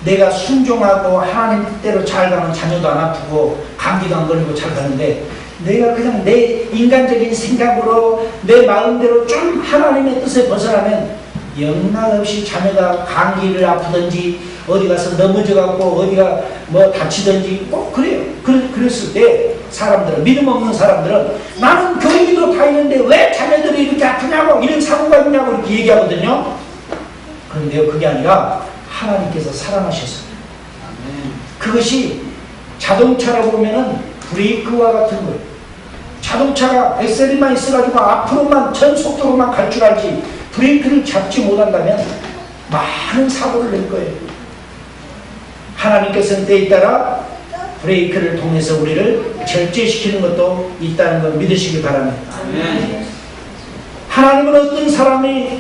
내가 순종하고 하나님 뜻대로 잘 가면 자녀도 안 아프고 감기도 안 걸리고 잘 가는데 내가 그냥 내 인간적인 생각으로 내 마음대로 좀 하나님의 뜻에 벗어나면 영락없이 자녀가 감기를 아프든지 어디 가서 넘어져갖고 어디가 뭐 다치든지 꼭 그래요. 그랬을 때 사람들은 믿음 없는 사람들은 나는 교회도 다니는데 왜 자녀들이 이렇게 아프냐고 이런 사고가 있냐고 이렇게 얘기하거든요. 그런데요 그게 아니라 하나님께서 사랑하셔서 그것이 자동차라고 보면은 브레이크와 같은 거예요. 자동차가 엑셀만 있어가지고 앞으로만 전 속도로만 갈 줄 알지 브레이크를 잡지 못한다면 많은 사고를 낼 거예요. 하나님께서는 때에 따라 브레이크를 통해서 우리를 절제시키는 것도 있다는 걸 믿으시기 바랍니다. 하나님은 어떤 사람이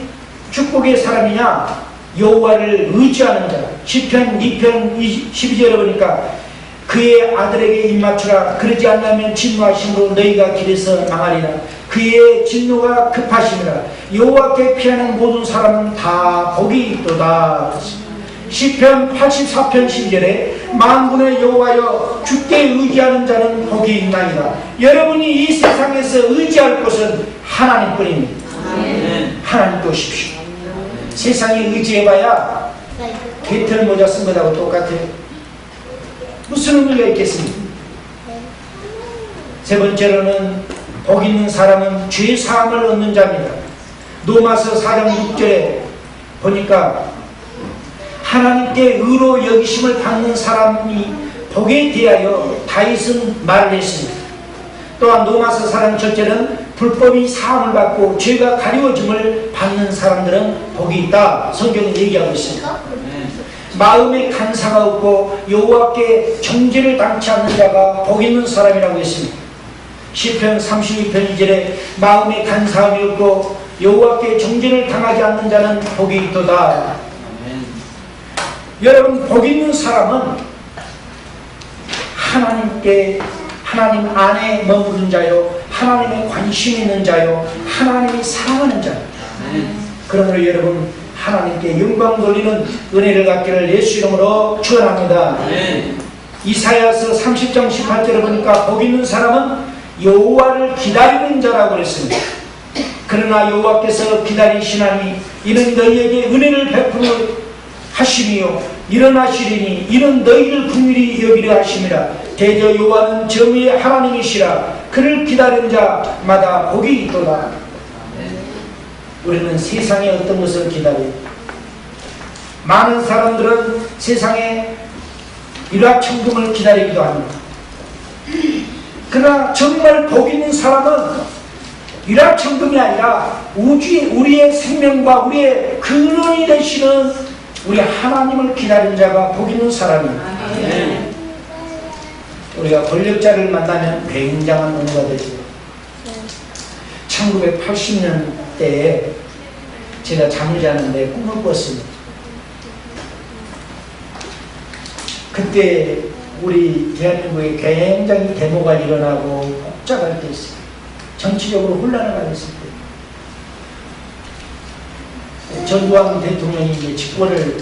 축복의 사람이냐? 여호와를 의지하는 자. 시편 2편 12절에 보니까 그의 아들에게 입맞추라. 그러지 않으면 진노하심으로 너희가 길에서 망하리라. 그의 진노가 급하심이라. 여호와께 피하는 모든 사람은 다 복이 있도다. 시편 84편 12절에 만군의 여호와여 주께 의지하는 자는 복이 있나이다. 여러분이 이 세상에서 의지할 곳은 하나님뿐입니다. 하나님 보십시오. 세상에 의지해봐야 개털 모자 쓴 것하고 똑같아요. 무슨 의미가 있겠습니까? 세 번째로는 복 있는 사람은 죄 사함을 얻는 자입니다. 로마서 4장 6절에 보니까 하나님께 의로 여기심을 받는 사람이 복에 대하여 다윗은 말을 했습니다. 또한 로마서 4장 7절은 불법이 사함을 받고 죄가 가려워짐을 받는 사람들은 복이 있다. 성경은 얘기하고 있습니다. 마음에 간사가 없고 여호와께 정죄를 당치 않는 자가 복 있는 사람이라고 했습니다. 시편 32편 2절에 마음에 간사함이 없고 여호와께 정죄를 당하지 않는 자는 복이 있도다. 여러분 복 있는 사람은 하나님 안에 머무른 자요 하나님의 관심 있는 자요 하나님이 사랑하는 자요. 그러므로 여러분 하나님께 영광 돌리는 은혜를 갖기를 예수 이름으로 축원합니다. 이사야서 30장 18절에 보니까 복 있는 사람은 여호와를 기다리는 자라고 그랬습니다. 그러나 여호와께서 기다리시나니 이는 너희에게 은혜를 베풀어 하심이요 일어나시리니 이는 너희를 긍휼히 여기려 하심이라. 대저 여호와는 정의의 하나님이시라. 그를 기다리는 자마다 복이 있도다. 우리는 세상의 어떤 것을 기다려요. 많은 사람들은 세상에 일확천금을 기다리기도 합니다. 그러나 정말 복 있는 사람은 일확천금이 아니라 우리의 생명과 우리의 근원이 되시는 우리 하나님을 기다리는 자가 복 있는 사람입니다. 우리가 권력자를 만나면 굉장한 은혜가 되죠. 1980년대에 제가 잠을 자는데 꿈을 꿨습니다. 그때 우리 대한민국에 굉장히 데모가 일어나고 복잡할 때 있어요. 정치적으로 혼란을 가졌을 때 전두환 대통령이 이제 집권을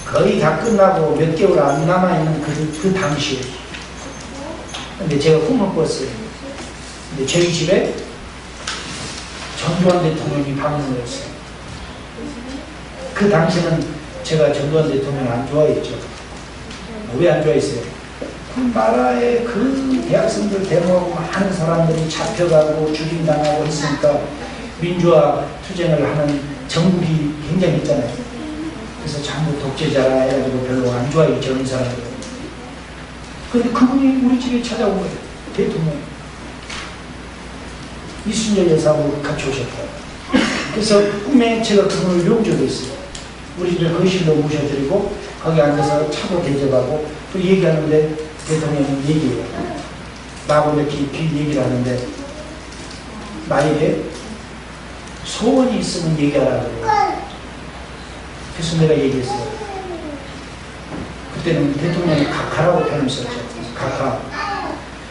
거의 다 끝나고 몇 개월 안 남아있는 그 당시에 근데 제가 꿈을 꿨어요. 근데 저희 집에 전두환 대통령이 방문을 했어요. 그 당시에는 제가 전두환 대통령을 안 좋아했죠. 왜 안 좋아했어요? 그 나라의 그 대학생들 데모하고 많은 사람들이 잡혀가고 죽임당하고 했으니까 민주화 투쟁을 하는 정국이 굉장히 있잖아요. 그래서 전부 독재자라 해가지고 별로 안 좋아해요, 저런 사람들. 그런데 그분이 우리 집에 찾아온 거예요, 대통령. 이순열 여사하고 같이 오셨다. 그래서 꿈에 제가 그분을 용접을 했어요. 우리 집에 거실로 모셔드리고 거기 앉아서 차고 대접하고 또 얘기하는데 대통령이 얘기해요. 나하고 이렇게 얘기를 하는데 나에게 소원이 있으면 얘기하라고 그래요. 그래서 내가 얘기했어요. 그때는 대통령이 각하라고 표현을 썼죠. 각하.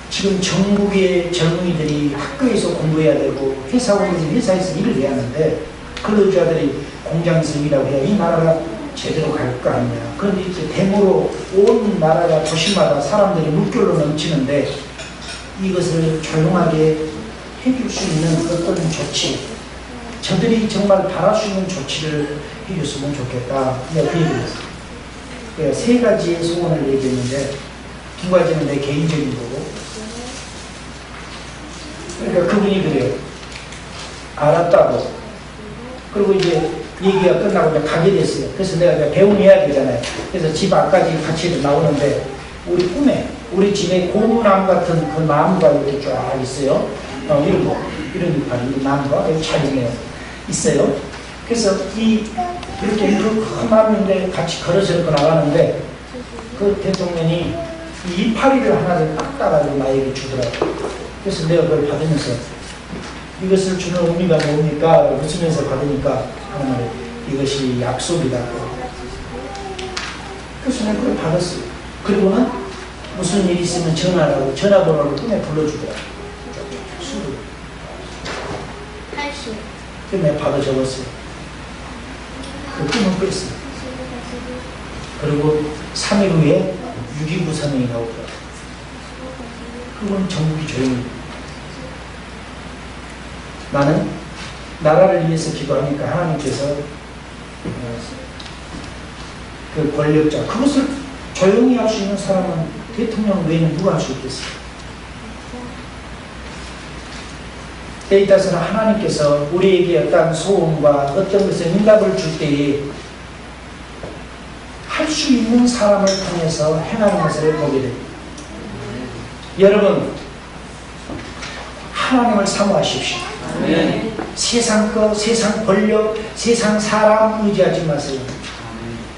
지금 전국의 젊은이들이 학교에서 공부해야 되고 회사원들이 회사에서 일을 해야 하는데 근로자들이 공장에서 일하고 해야 이 나라가 제대로 갈 거 아니냐. 그런데 이제 데모로 온 나라가 도시마다 사람들이 물결로 넘치는데 이것을 조용하게 해줄 수 있는 어떤 조치, 저들이 정말 바랄 수 있는 조치를 해줬으면 좋겠다. 내가 그 얘기를 했어요. 그래서 세 가지의 소원을 얘기했는데 두 가지는 내 개인적인 거고, 그러니까 그분이 그래요. 알았다고. 그리고 이제 얘기가 끝나고 이제 가게 됐어요. 그래서 내가 이제 배웅해야 되잖아요. 그래서 집 앞까지 같이 나오는데 우리 꿈에 우리 집에 고무나무 같은 그 나무가 이렇게 쫙 있어요. 이런 이파리 나무가 여기 촬영해요. 있어요. 그래서 이렇게 큰 나무인데 같이 걸어서 이렇게 나가는데 그 대통령이 이 이파리를 하나를 딱 따가지고 나에게 주더라고요. 그래서 내가 그걸 받으면서 이것을 주는 의미가 뭡니까? 웃으면서 받으니까 하는 말이 이것이 약속이다. 그래서 내가 그걸 받았어요. 그리고는 무슨 일이 있으면 전화라고 전화번호를 꿈에 불러주더라고요. 수로. 그래서 내가 받아 적었어요. 그 꿈을 깼어요. 그리고 3일 후에 6.29 선언이 나오더라고요. 그건 전국이 조용히. 나는 나라를 위해서 기도하니까 하나님께서 그 권력자, 그것을 조용히 할 수 있는 사람은 대통령 외에는 누가 할 수 있겠어요? 때에 따라서는 하나님께서 우리에게 어떤 소원과 어떤 것에 응답을 줄 때에 할 수 있는 사람을 통해서 행하는 것을 보게 됩니다. 여러분, 하나님을 사모하십시오. 네. 세상 거, 세상 권력, 세상 사람 의지하지 마세요.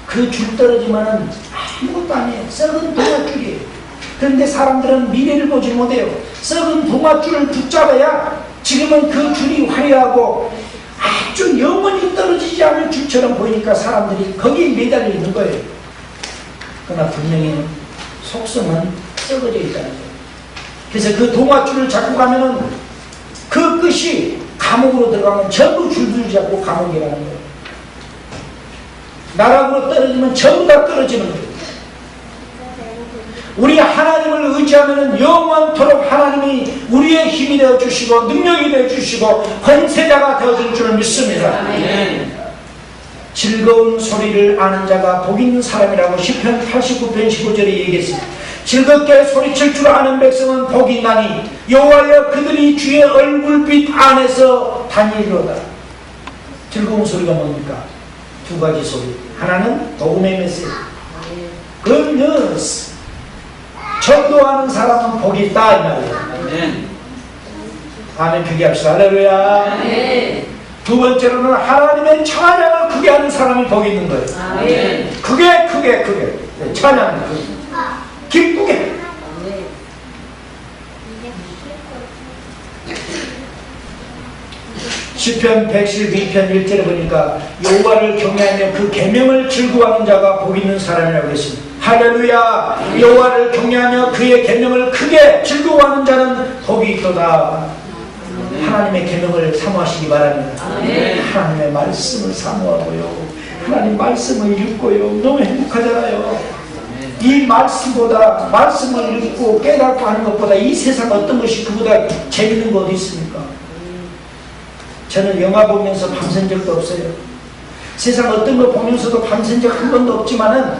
그 줄 떨어지면은 아무것도 아니에요. 썩은 동아줄이에요. 그런데 사람들은 미래를 보지 못해요. 썩은 동아줄을 붙잡아야 지금은 그 줄이 화려하고 아주 영원히 떨어지지 않을 줄처럼 보이니까 사람들이 거기에 매달려 있는 거예요. 그러나 분명히 속성은 썩어져 있다는 거예요. 그래서 그 동아줄을 잡고 가면은 그 끝이 감옥으로 들어가면 전부 줄줄 잡고 감옥이라는 거예요. 나락으로 떨어지면 전부 다 떨어지는 거예요. 우리 하나님을 의지하면 영원토록 하나님이 우리의 힘이 되어주시고 능력이 되어주시고 권세자가 되어줄 줄 믿습니다. 즐거운 소리를 아는 자가 복 있는 사람이라고 시편 89편 15절에 얘기했습니다. 즐겁게 소리칠 줄 아는 백성은 복이 있나니 여호와여 그들이 주의 얼굴빛 안에서 다니리로다. 즐거운 소리가 뭡니까? 두 가지 소리. 하나는 복음의 메시지, Good news. 전도하는 사람은 복이 있다 이 말이에요. 아멘. 크게 합시다. 할렐루야. 두 번째로는 하나님의 찬양을 크게 하는 사람이 복이 있는 거예요. 크게 찬양하는 거예요. 기쁘게. 시편 112편 1절에 보니까 여호와를 경외하며 그 계명을 즐거워하는 자가 복 있는 사람이라고 했습니다. 할렐루야. 여호와를 경외하며 그의 계명을 크게 즐거워하는 자는 복이 있도다. 하나님의 계명을 사모하시기 바랍니다. 하나님의 말씀을 사모하고요, 하나님 말씀을 읽고요, 너무 행복하잖아요. 이 말씀보다, 말씀을 읽고 깨닫고 하는 것보다 이 세상 어떤 것이 그보다 재밌는 거 어디 있습니까? 저는 영화 보면서 밤샌 적도 없어요. 세상 어떤 거 보면서도 밤샌 적 한 번도 없지만은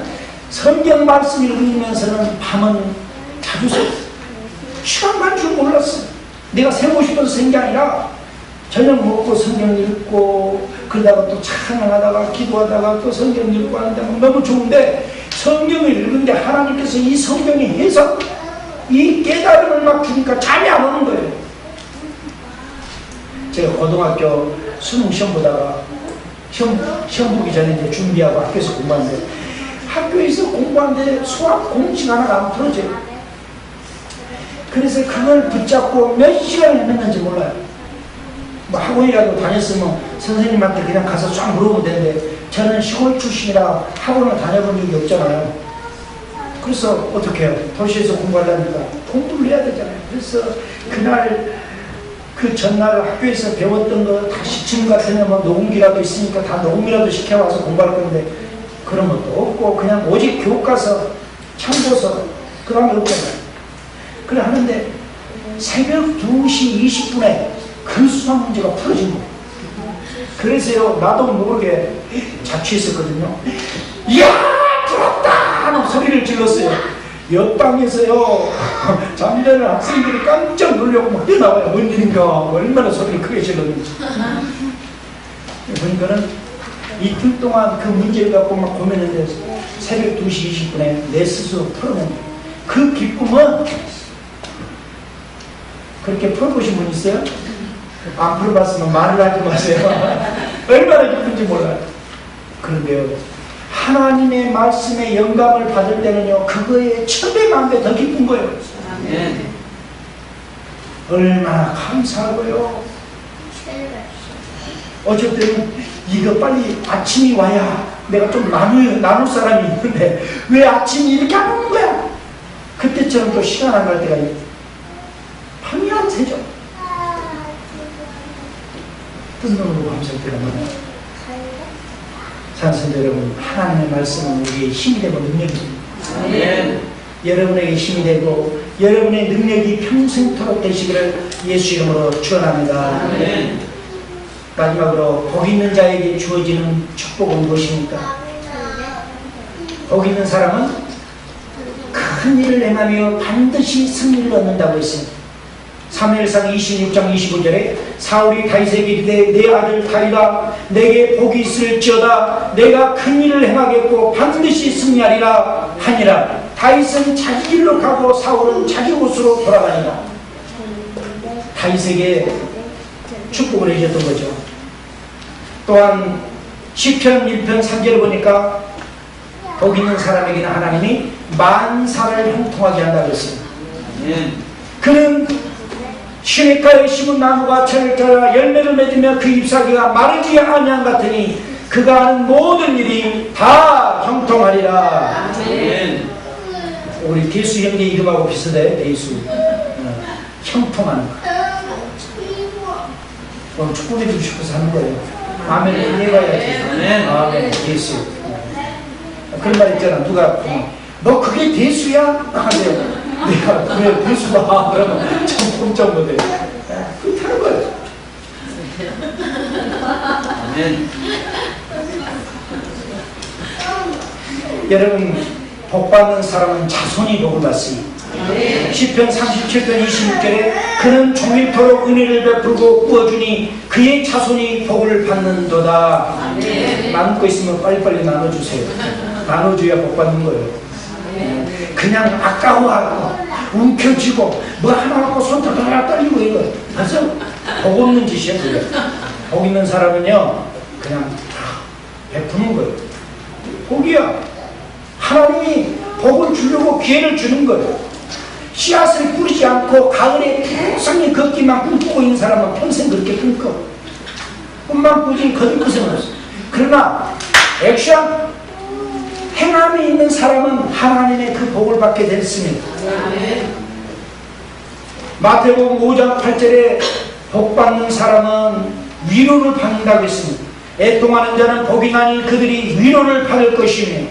성경 말씀 읽으면서는 밤은 자주 샜어요. 시간 갈 줄 몰랐어요. 내가 세고 싶어서 센 게 아니라 저녁 먹고 성경 읽고 그러다가 또 찬양하다가 기도하다가 또 성경 읽고 하는데 너무 좋은데, 성경을 읽는데 하나님께서 이 성경의 해석, 이 깨달음을 막 주니까 잠이 안 오는 거예요. 제가 고등학교 수능 시험 보다가 시험 보기 전에 이제 준비하고 학교에서 공부하는데, 학교에서 공부하는데 수학 공식 하나가 안 풀어져요. 그래서 그걸 붙잡고 몇 시간을 했는지 몰라요. 뭐 학원이라도 다녔으면 선생님한테 그냥 가서 쫙 물어보면 되는데, 저는 시골 출신이라 학원을 다녀본 적이 없잖아요. 그래서 어떻게 해요? 도시에서 공부하려니까 공부를 해야 되잖아요. 그래서 그날 그 전날 학교에서 배웠던 거 다시 지금 같으면 뭐 녹음기라도 있으니까 다 녹음이라도 시켜와서 공부할 건데 그런 것도 없고 그냥 오직 교과서 참고서 그 다음에 없잖아요. 그래 하는데 새벽 2시 20분에 그 수학 문제가 풀어진 거예요. 그래서요, 나도 모르게 자취했었거든요. 이야, 풀었다! 하는 소리를 질렀어요. 옆방에서요, 잠자는 학생들이 깜짝 놀려고 막 뛰어나와요. 뭔 일인가, 얼마나 소리를 크게 질렀는지. 보니까는 이틀 동안 그 문제를 갖고 막 고민했는데 새벽 2시 20분에 내 스스로 풀어낸 거예요. 그 기쁨은, 그렇게 풀어보신 분 있어요? 안 풀어봤으면 말을 하지 마세요. 얼마나 기쁜지 몰라요. 그런데요, 하나님의 말씀에 영감을 받을 때는요, 그거에 천배만배 더 기쁜 거예요. 얼마나 감사하고요. 어쩔 때는 이거 빨리 아침이 와야 내가 좀 나눌 사람이 있는데 왜 아침이 이렇게 안 오는 거야? 그때처럼 또 시간 안 갈 때가 밤이 안 새죠. 어떤 놈으로 감사할 때가 많아요. 사랑하는 여러분, 하나님의 말씀은 우리의 힘이 되고 능력입니다. 여러분에게 힘이 되고 여러분의 능력이 평생토록 되시기를 예수 이름으로 축원합니다. 마지막으로 복 있는 자에게 주어지는 축복은 무엇입니까? 복 있는 사람은 큰 일을 행하며 반드시 승리를 얻는다고 했습니다. 사무엘상 26장 25절에 사울이 다윗에게 이르되 내 아들 다윗아 내게 복이 있을지어다 내가 큰 일을 행하겠고 반드시 승리하리라 하니라. 다윗은 자기 길로 가고 사울은 자기 곳으로 돌아가니라. 다윗에게 축복을 해줬던 거죠. 또한 시편 1편 3절을 보니까 복 있는 사람에게는 하나님이 만사를 형통하게 한다고 했습니다. 그는 시냇가에 심은 나무가 철을 따라 열매를 맺으며 그 잎사귀가 마르지 아니한 같으니 그가 하는 모든 일이 다 형통하리라. 우리 대수 형제 이름하고 비슷해. 대수 형통하는 거. 오늘 축복해 주고 싶어서 하는 거예요. 아멘 해봐야지. 아멘. 대수. 그런 말 있잖아. 누가 너 그게 대수야? 하세요. 내가 그래 대수다 그러면 참 꼼짝 못해. 그렇게 하는 거예요. 여러분, 복받는 사람은 자손이 복을 받습니다. 시편 37편 26절에 그는 종일토록 은혜를 베풀고 꾸어주니 그의 자손이 복을 받는도다. 나누고 있으면 빨리빨리 나눠주세요. 나눠줘야 복받는 거예요. 그냥 아까워하고 움켜쥐고 뭐 하나 갖고 손톱 하나 떨리고 이거 벌써 복 없는 짓이야. 그게 복 있는 사람은요 그냥 베푸는 거예요. 복이야. 하나님이 복을 주려고 기회를 주는 거예요. 씨앗을 뿌리지 않고 가을에 풍성히 걷기만 꿈꾸고 있는 사람은 평생 그렇게 꿈꿔. 꿈만 꾸지 거둘 것은 없어. 그러나 액션! 행함이 있는 사람은 하나님의 그 복을 받게 됐습니다. 마태복음 5장 8절에 복 받는 사람은 위로를 받는다고 했습니다. 애통하는 자는 복이 나니 그들이 위로를 받을 것이며,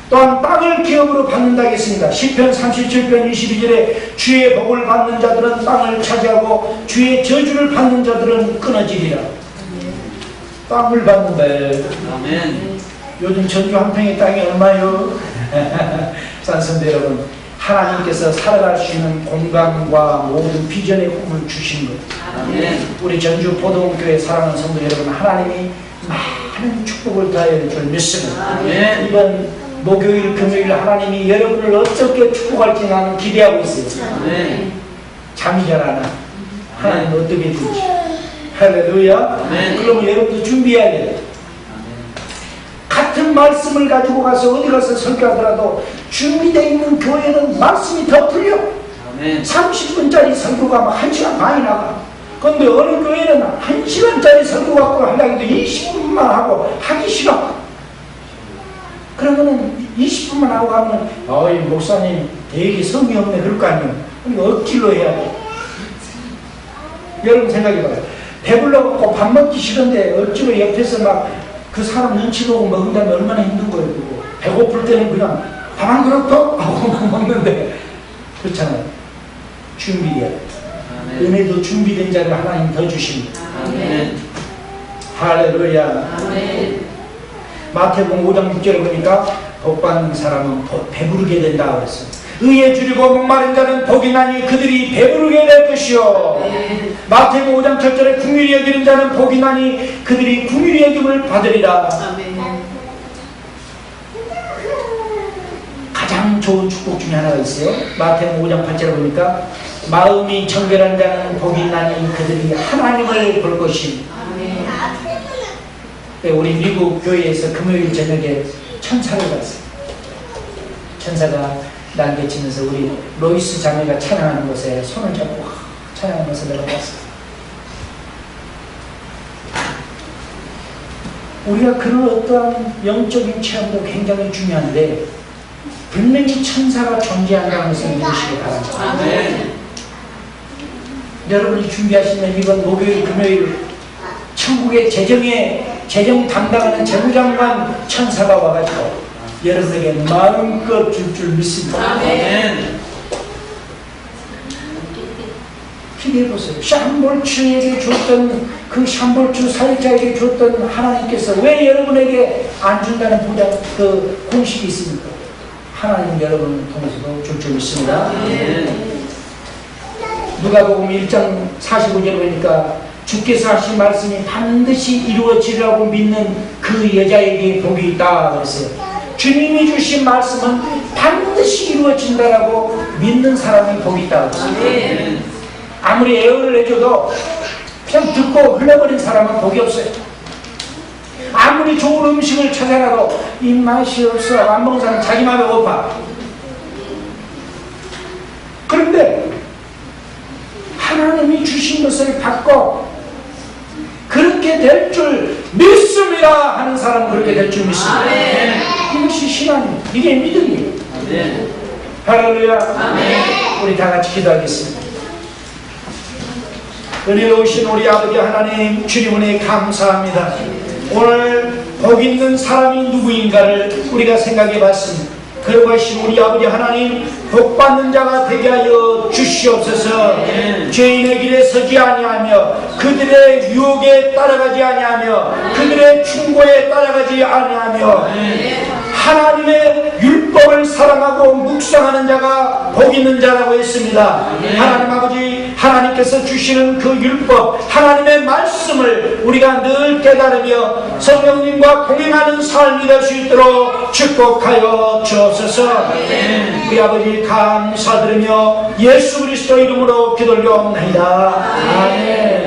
또한 땅을 기업으로 받는다고 했습니다. 시편 37편 22절에 주의 복을 받는 자들은 땅을 차지하고 주의 저주를 받는 자들은 끊어지리라. 땅을 받는다. 아멘. 요즘 전주 한평의 땅이 얼마요? 산성대 여러분, 하나님께서 살아갈 수 있는 공간과 모든 비전의 꿈을 주신 것. 아멘. 우리 전주 포도원교회 사랑하는 성도 여러분, 하나님이 많은 축복을 더해 줄 믿습니다. 아멘. 이번 목요일, 금요일 하나님이 여러분을 어떻게 축복할지 나는 기대하고 있어요. 아멘. 잠이 잘 안 와. 하나님 어떻게 될지. 할렐루야. 아멘. 그러면 여러분도 준비해야 돼요. 같은 말씀을 가지고 가서 어디 가서 설교하더라도 준비되어 있는 교회는 말씀이 더 풀려. 아멘. 30분짜리 설교가 막 1시간 반이 나가. 그런데 어느 교회는 1시간짜리 설교 갖고 하려고 해도 20분만 하고 하기 싫어. 그러면은 20분만 하고 가면 어이 목사님 되게 성의 없네 그럴 거 아니에요. 그러니까 억지로 해야 돼. 여러분 생각해봐요. 배불러갖고 밥 먹기 싫은데 억지로 옆에서 막 그 사람 눈치 보고 먹는다면 얼마나 힘든 거예요. 그거. 배고플 때는 그냥 밥 한 그릇 더 하고 먹는데 그렇잖아요. 준비돼야 돼. 은혜도 준비된 자를 하나님 더 주십니다. 아멘. 할렐루야. 아멘. 마태복음 5장 6절에 보니까 복 받는 사람은 배부르게 된다 그랬어요. 의에 줄이고 목마른 자는 복이 나니 그들이 배부르게 될 것이요. 마태복음 5장 7절에 긍휼히 여기는 자는 복이 나니 그들이 긍휼히 여김을 받으리라. 가장 좋은 축복 중에 하나가 있어요. 마태복음 5장 8절에 보니까 마음이 정결한 자는 복이 나니 그들이 하나님을 볼 것이니. 우리 미국 교회에서 금요일 저녁에 천사를 봤어요. 천사가 날개치면서 우리 로이스 자매가 찬양하는 곳에 손을 잡고 찬양하면서 내가 봤어요. 우리가 그런 어떠한 영적인 체험도 굉장히 중요한데 분명히 천사가 존재한다는 것을 믿으시기 바랍니다. 아멘. 여러분이 준비하시면 이번 목요일, 금요일 천국의 재정 담당하는 재무장관 천사가 와가지고 여러분에게 마음껏 줄 믿습니다. 아멘. 기대해보세요. 샴볼츠에게 줬던 그 샴볼츠 사역자에게 줬던 하나님께서 왜 여러분에게 안 준다는 보장 그 공식이 있습니까? 하나님 여러분을 통해서도 줄 믿습니다. 아멘. 누가복음 1장 45절에 보니까 주께서 하신 말씀이 반드시 이루어지리라고 믿는 그 여자에게 복이 있다 그랬어요. 주님이 주신 말씀은 반드시 이루어진다라고 믿는 사람이 복이 있다 그랬어요. 아무리 애원을 해줘도 그냥 듣고 흘러버린 사람은 복이 없어요. 아무리 좋은 음식을 찾아가도 입맛이 없어 안 먹는 사람은 자기만 배고파. 그런데 하나님이 주신 것을 받고 그렇게 될 줄 믿습니다 하는 사람은 그렇게 될 줄 믿습니다. 이것이 신앙이에요. 이게 믿음이에요. 할렐루야. 우리 다 같이 기도하겠습니다. 은혜로우신 우리 아버지 하나님 주님 은혜 감사합니다. 오늘 복 있는 사람이 누구인가를 우리가 생각해 봤습니다. 그러하신 우리 아버지 하나님 복 받는 자가 되게 하여 주시옵소서. 죄인의 길에 서지 아니하며 그들의 유혹에 따라가지 아니하며 그들의 충고에 따라가지 아니하며 하나님의 율법을 사랑하고 묵상하는 자가 복 있는 자라고 했습니다. 하나님 아버지 하나님께서 주시는 그 율법 하나님의 말씀을 우리가 늘 깨달으며 성령님과 동행하는 삶이 될 수 있도록 축복하여 주옵소서. 우리 아버지 감사드리며 예수 그리스도 이름으로 기도드리옵나이다. 아멘.